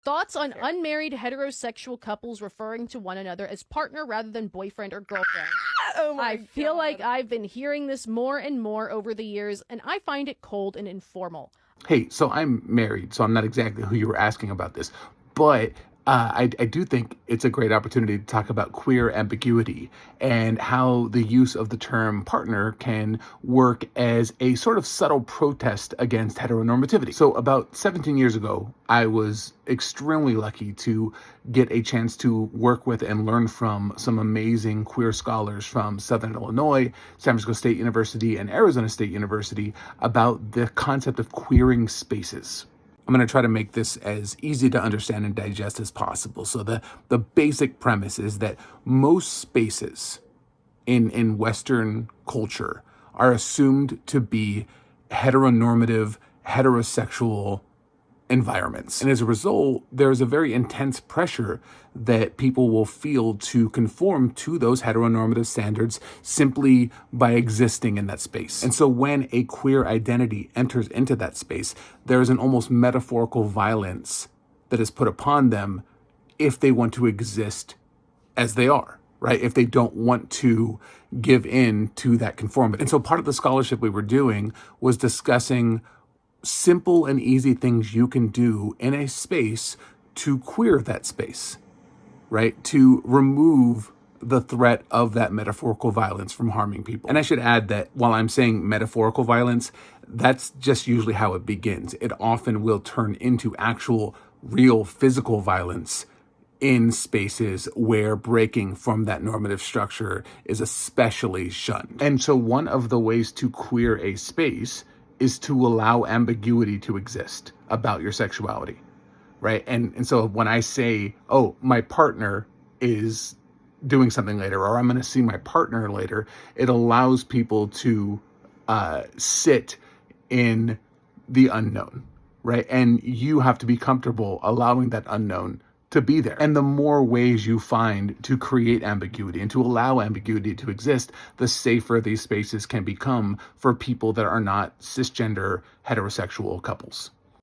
Thoughts on unmarried heterosexual couples referring to one another as partner rather than boyfriend or girlfriend? Oh my I feel God. like I've been hearing this more and more over the years, and I find it cold and informal. Hey, so I'm married, so I'm not exactly who you were asking about this, but I do think it's a great opportunity to talk about queer ambiguity and how the use of the term partner can work as a sort of subtle protest against heteronormativity. So, about 17 years ago, I was extremely lucky to get a chance to work with and learn from some amazing queer scholars from Southern Illinois, San Francisco State University, and Arizona State University about the concept of queering spaces. I'm going to try to make this as easy to understand and digest as possible. So the basic premise is that most spaces in Western culture are assumed to be heteronormative, heterosexual environments. And as a result, there's a very intense pressure that people will feel to conform to those heteronormative standards simply by existing in that space. And so when a queer identity enters into that space, there's an almost metaphorical violence that is put upon them if they want to exist as they are, right? If they don't want to give in to that conformity. And so part of the scholarship we were doing was discussing simple and easy things you can do in a space to queer that space, right? To remove the threat of that metaphorical violence from harming people. And I should add that while I'm saying metaphorical violence, that's just usually how it begins. It often will turn into actual, real physical violence in spaces where breaking from that normative structure is especially shunned. And so one of the ways to queer a space is to allow ambiguity to exist about your sexuality, right? And so when I say, oh, my partner is doing something later, or I'm going to see my partner later, it allows people to sit in the unknown, right? And you have to be comfortable allowing that unknown to be there. And the more ways you find to create ambiguity and to allow ambiguity to exist, the safer these spaces can become for people that are not cisgender heterosexual couples.